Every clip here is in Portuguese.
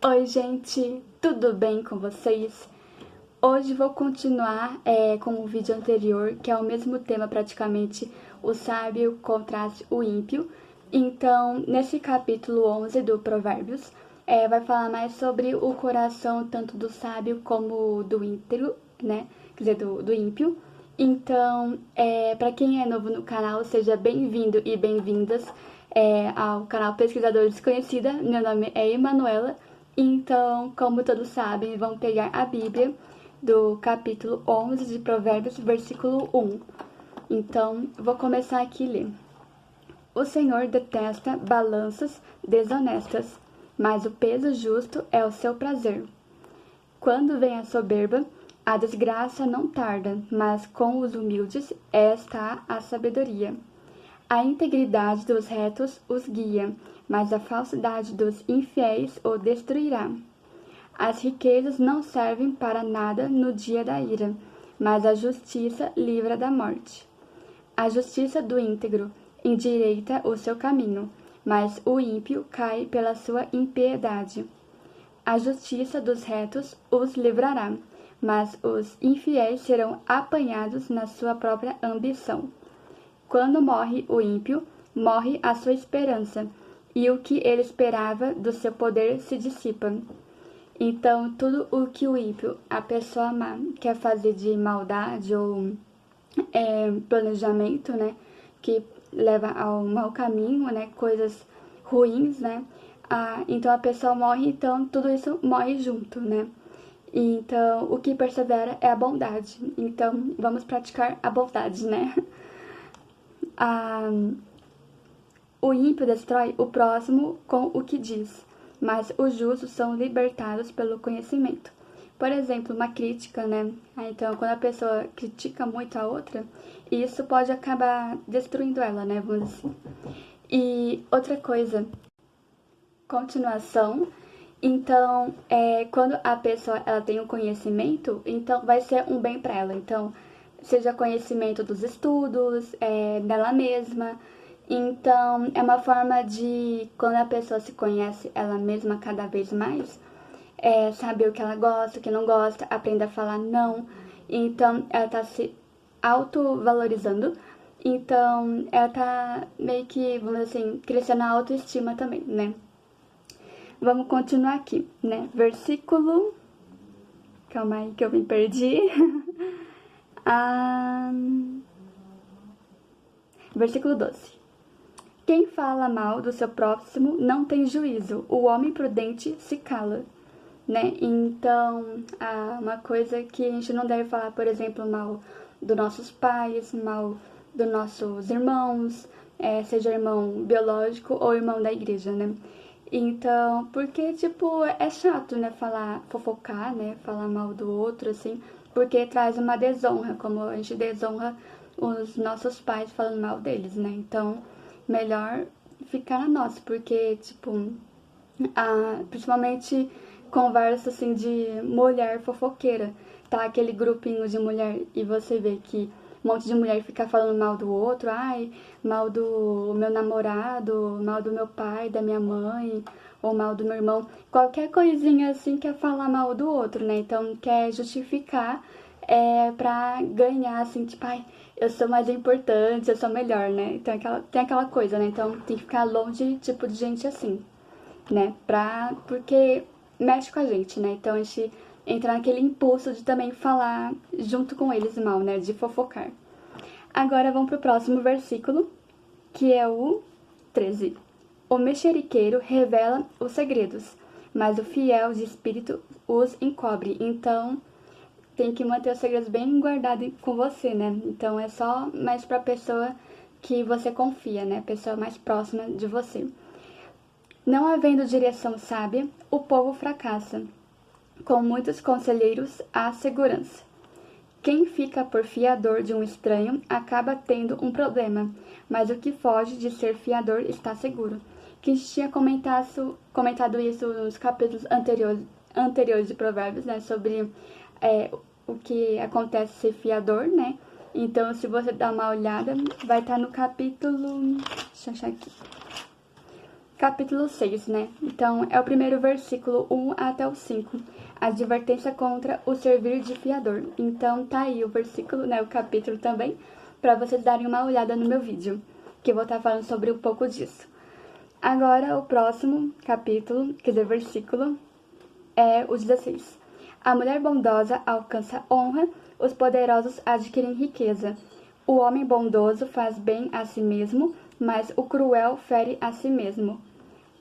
Oi, gente, tudo bem com vocês? Hoje vou continuar com o vídeo anterior, que é o mesmo tema praticamente, o sábio contra o ímpio. Então, nesse capítulo 11 do Provérbios, vai falar mais sobre o coração tanto do sábio como do íntegro, né? Quer dizer, do ímpio. Então, para quem é novo no canal, seja bem-vindo e bem-vindas ao canal Pesquisador Desconhecida. Meu nome é Emanuela. Então, como todos sabem, vamos pegar a Bíblia do capítulo 11 de Provérbios, versículo 1. Então, vou começar aqui a ler. O Senhor detesta balanças desonestas, mas o peso justo é o seu prazer. Quando vem a soberba, a desgraça não tarda, mas com os humildes está a sabedoria. A integridade dos retos os guia, mas a falsidade dos infiéis o destruirá. As riquezas não servem para nada no dia da ira, mas a justiça livra da morte. A justiça do íntegro endireita o seu caminho, mas o ímpio cai pela sua impiedade. A justiça dos retos os livrará, mas os infiéis serão apanhados na sua própria ambição. Quando morre o ímpio, morre a sua esperança, e o que ele esperava do seu poder se dissipa. Então, tudo o que o ímpio, a pessoa má, quer fazer de maldade ou planejamento, né, que leva ao mau caminho, né, coisas ruins, né, então a pessoa morre, então tudo isso morre junto, né. Então, o que persevera é a bondade. Então, vamos praticar a bondade, né. O ímpio destrói o próximo com o que diz, mas os justos são libertados pelo conhecimento. Por exemplo, uma crítica, né? Então, quando a pessoa critica muito a outra, isso pode acabar destruindo ela, né? Vamos dizer assim. E outra coisa, continuação. Então, quando a pessoa ela tem um conhecimento, então vai ser um bem para ela. Então, seja conhecimento dos estudos, dela mesma. Então, é uma forma de, quando a pessoa se conhece ela mesma cada vez mais, saber o que ela gosta, o que não gosta, aprender a falar não. Então, ela tá se autovalorizando. Então, ela tá meio que, vamos dizer assim, crescendo a autoestima também, né? Vamos continuar aqui, né? Versículo... Calma aí que eu me perdi. Versículo 12. Quem fala mal do seu próximo não tem juízo, o homem prudente se cala, né? Então, uma coisa que a gente não deve falar, por exemplo, mal dos nossos pais, mal dos nossos irmãos, seja irmão biológico ou irmão da igreja, né? Então, porque, tipo, é chato, né, fofocar, né, falar mal do outro, assim, porque traz uma desonra, como a gente desonra os nossos pais falando mal deles, né? Então, melhor ficar na nossa, porque, tipo, principalmente conversa, assim, de mulher fofoqueira, tá? Aquele grupinho de mulher e você vê que um monte de mulher fica falando mal do outro, mal do meu namorado, mal do meu pai, da minha mãe, ou mal do meu irmão. Qualquer coisinha assim quer falar mal do outro, né? Então quer justificar pra ganhar, assim, tipo, eu sou mais importante, eu sou melhor, né? Então tem aquela coisa, né? Então tem que ficar longe, tipo, de gente assim, né? Porque mexe com a gente, né? Então a gente entra naquele impulso de também falar junto com eles mal, né? De fofocar. Agora vamos pro próximo versículo, que é o 13. O mexeriqueiro revela os segredos, mas o fiel de espírito os encobre. Então, tem que manter os segredos bem guardados com você, né? Então, é só mais pra pessoa que você confia, né? Pessoa mais próxima de você. Não havendo direção sábia, o povo fracassa. Com muitos conselheiros, há segurança. Quem fica por fiador de um estranho acaba tendo um problema, mas o que foge de ser fiador está seguro. Que a gente tinha comentado isso nos capítulos anteriores de Provérbios, né, sobre o que acontece ser fiador, né? Então, se você dar uma olhada, vai estar no capítulo... Deixa eu achar aqui. capítulo 6, né? Então, é o primeiro versículo 1 até o 5. A advertência contra o servir de fiador. Então, tá aí o versículo, né? O capítulo também, para vocês darem uma olhada no meu vídeo, que eu vou estar falando sobre um pouco disso. Agora, o próximo capítulo, quer dizer, versículo, é o 16. A mulher bondosa alcança honra, os poderosos adquirem riqueza. O homem bondoso faz bem a si mesmo, mas o cruel fere a si mesmo.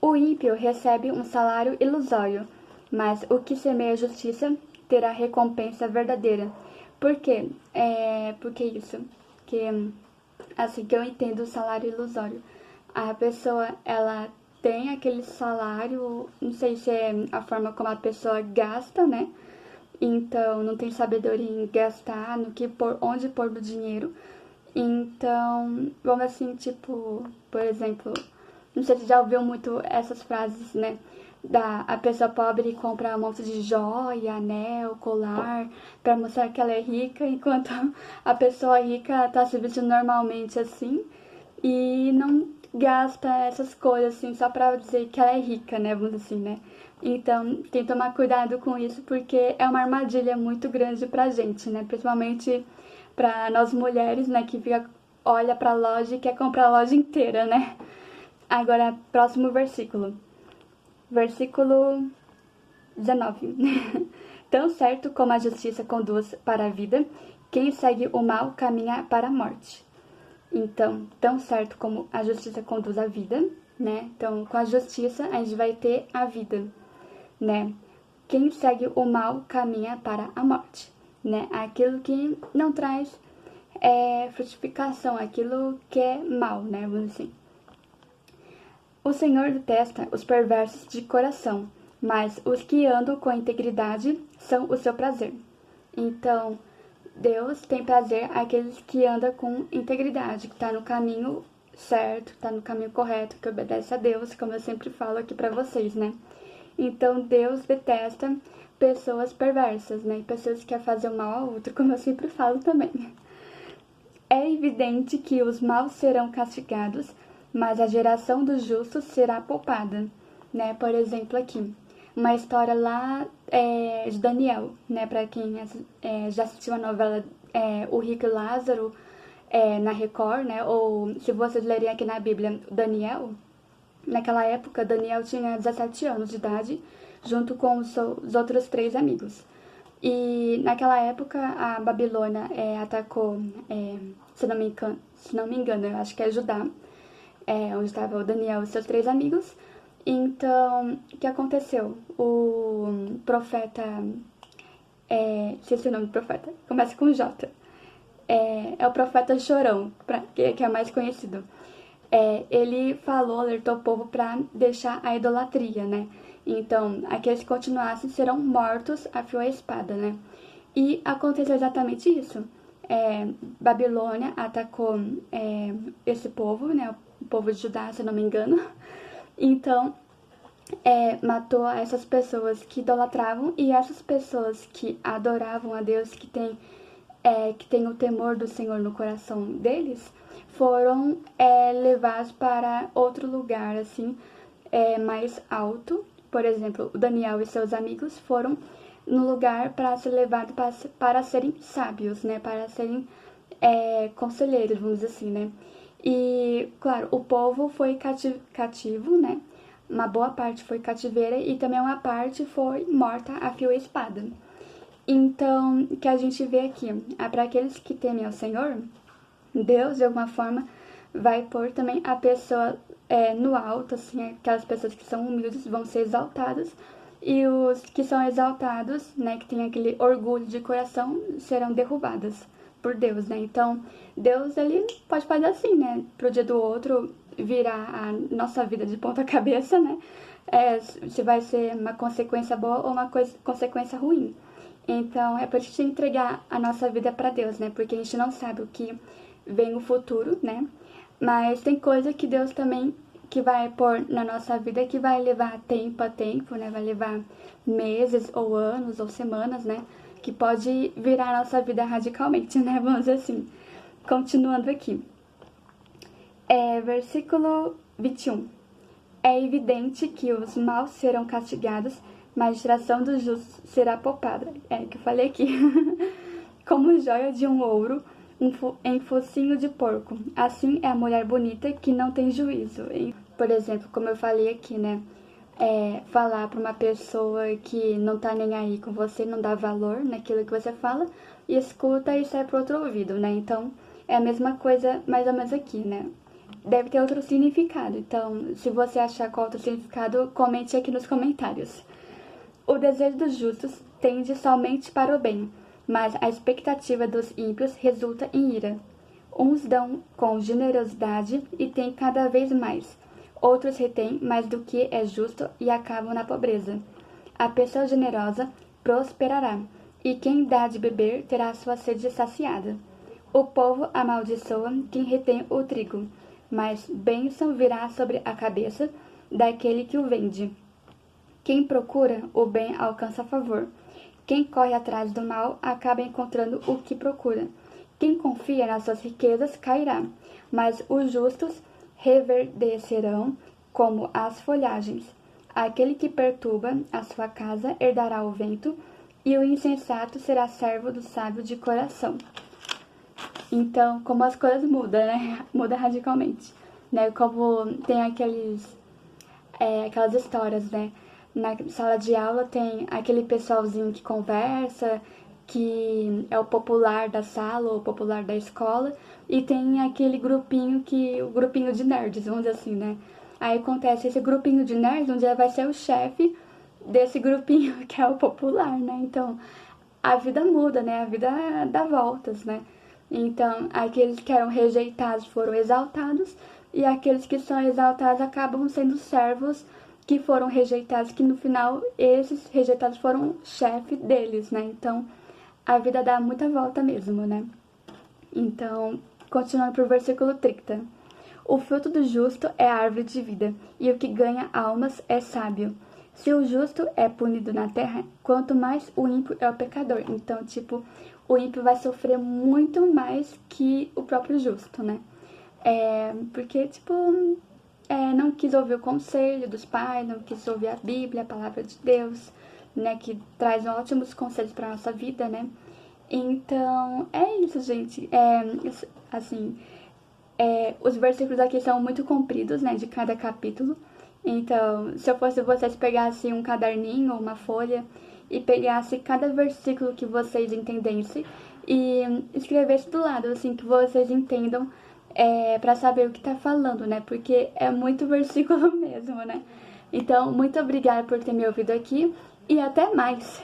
O ímpio recebe um salário ilusório, mas o que semeia justiça terá recompensa verdadeira. Por quê? Por que isso? Porque, assim que eu entendo o salário ilusório. A pessoa, ela tem aquele salário, não sei se é a forma como a pessoa gasta, né? Então, não tem sabedoria em gastar, no que pôr, onde pôr do dinheiro. Então, vamos assim, tipo, por exemplo, não sei se já ouviu muito essas frases, né? A pessoa pobre compra um monte de joia, anel, colar, pra mostrar que ela é rica, enquanto a pessoa rica tá se vestindo normalmente assim e não gasta essas coisas assim só pra dizer que ela é rica, né? Vamos dizer assim, né? Então, tem que tomar cuidado com isso porque é uma armadilha muito grande pra gente, né? Principalmente pra nós mulheres, né? Que olha pra loja e quer comprar a loja inteira, né? Agora, próximo versículo. Versículo 19. Tão certo como a justiça conduz para a vida, quem segue o mal caminha para a morte. Então, tão certo como a justiça conduz à vida, né? Então, com a justiça a gente vai ter a vida, né? Quem segue o mal caminha para a morte, né? Aquilo que não traz frutificação, aquilo que é mal, né? Vamos dizer assim. O Senhor detesta os perversos de coração, mas os que andam com integridade são o seu prazer. Então, Deus tem prazer àqueles que andam com integridade, que está no caminho certo, está no caminho correto, que obedece a Deus, como eu sempre falo aqui para vocês, né? Então, Deus detesta pessoas perversas, né? E pessoas que querem fazer o mal ao outro, como eu sempre falo também. É evidente que os maus serão castigados, mas a geração dos justos será poupada, né? Por exemplo, aqui, uma história lá de Daniel, né? Para quem já assistiu a novela O Rico e Lázaro na Record, né? Ou se vocês lerem aqui na Bíblia, Daniel, naquela época, Daniel tinha 17 anos de idade, junto com os outros 3 amigos. E naquela época a Babilônia atacou, se não me engano, eu acho que é Judá, onde estava o Daniel e seus 3 amigos. Então, o que aconteceu? O profeta, esqueci o nome do profeta, começa com J. É o profeta Chorão, que é mais conhecido. Ele alertou o povo para deixar a idolatria, né? Então, aqueles que continuassem serão mortos a fio e espada, né? E aconteceu exatamente isso. Babilônia atacou esse povo, né? O povo de Judá, se não me engano. Então, matou essas pessoas que idolatravam e essas pessoas que adoravam a Deus, que tem o temor do Senhor no coração deles, foram levados para outro lugar, assim, mais alto. Por exemplo, o Daniel e seus amigos foram no lugar para ser levados para serem sábios, né? Para serem conselheiros, vamos dizer assim, né? E, claro, o povo foi cativo, né? Uma boa parte foi cativeira e também uma parte foi morta a fio e espada. Então, o que a gente vê aqui é para aqueles que temem ao Senhor, Deus, de alguma forma, vai pôr também a pessoa no alto, assim, aquelas pessoas que são humildes vão ser exaltadas, e os que são exaltados, né, que tem aquele orgulho de coração, serão derrubadas por Deus, né? Então, Deus, ele pode fazer assim, né, pro dia do outro virar a nossa vida de ponta cabeça, né? Se vai ser uma consequência boa ou uma consequência ruim. Então, é pra gente entregar a nossa vida para Deus, né? Porque a gente não sabe o que vem no futuro, né? Mas tem coisa que Deus também que vai pôr na nossa vida que vai levar tempo a tempo, né? Vai levar meses ou anos ou semanas, né? Que pode virar a nossa vida radicalmente, né? Vamos dizer assim. Continuando aqui. Versículo 21. É evidente que os maus serão castigados, mas a distração dos justos será poupada. É o que eu falei aqui. Como joia de um ouro em focinho de porco. Assim é a mulher bonita que não tem juízo. Por exemplo, como eu falei aqui, né? Falar para uma pessoa que não tá nem aí com você, não dá valor naquilo que você fala, e escuta e sai pro outro ouvido, né? Então, é a mesma coisa mais ou menos aqui, né? Deve ter outro significado. Então, se você achar qual outro significado, comente aqui nos comentários. O desejo dos justos tende somente para o bem, mas a expectativa dos ímpios resulta em ira. Uns dão com generosidade e têm cada vez mais. Outros retêm mais do que é justo e acabam na pobreza. A pessoa generosa prosperará, e quem dá de beber terá sua sede saciada. O povo amaldiçoa quem retém o trigo, mas bênção virá sobre a cabeça daquele que o vende. Quem procura o bem alcança favor. Quem corre atrás do mal acaba encontrando o que procura. Quem confia nas suas riquezas cairá, mas os justos reverdecerão como as folhagens. Aquele que perturba a sua casa herdará o vento, e o insensato será servo do sábio de coração. Então, como as coisas mudam, né? Muda radicalmente, né? Como tem aquelas histórias, né? Na sala de aula tem aquele pessoalzinho que conversa, que é o popular da sala ou o popular da escola, e tem aquele grupinho o grupinho de nerds, vamos dizer assim, né? Aí acontece esse grupinho de nerds, um dia vai ser o chefe desse grupinho que é o popular, né? Então, a vida muda, né? A vida dá voltas, né? Então, aqueles que eram rejeitados foram exaltados, e aqueles que são exaltados acabam sendo servos que foram rejeitados, que no final esses rejeitados foram chefe deles, né? Então, a vida dá muita volta mesmo, né? Então, continuando pro versículo 30. O fruto do justo é a árvore de vida, e o que ganha almas é sábio. Se o justo é punido na terra, quanto mais o ímpio é o pecador. Então, tipo, o ímpio vai sofrer muito mais que o próprio justo, né? Porque, tipo, não quis ouvir o conselho dos pais, não quis ouvir a Bíblia, a palavra de Deus, né? Que traz ótimos conselhos para nossa vida, né? Então, é isso, gente. Assim, os versículos aqui são muito compridos, né? De cada capítulo. Então, se eu fosse vocês, pegassem um caderninho ou uma folha e pegasse cada versículo que vocês entendessem e escrevesse do lado, assim, que vocês entendam, para saber o que tá falando, né? Porque é muito versículo mesmo, né? Então, muito obrigada por ter me ouvido aqui e até mais!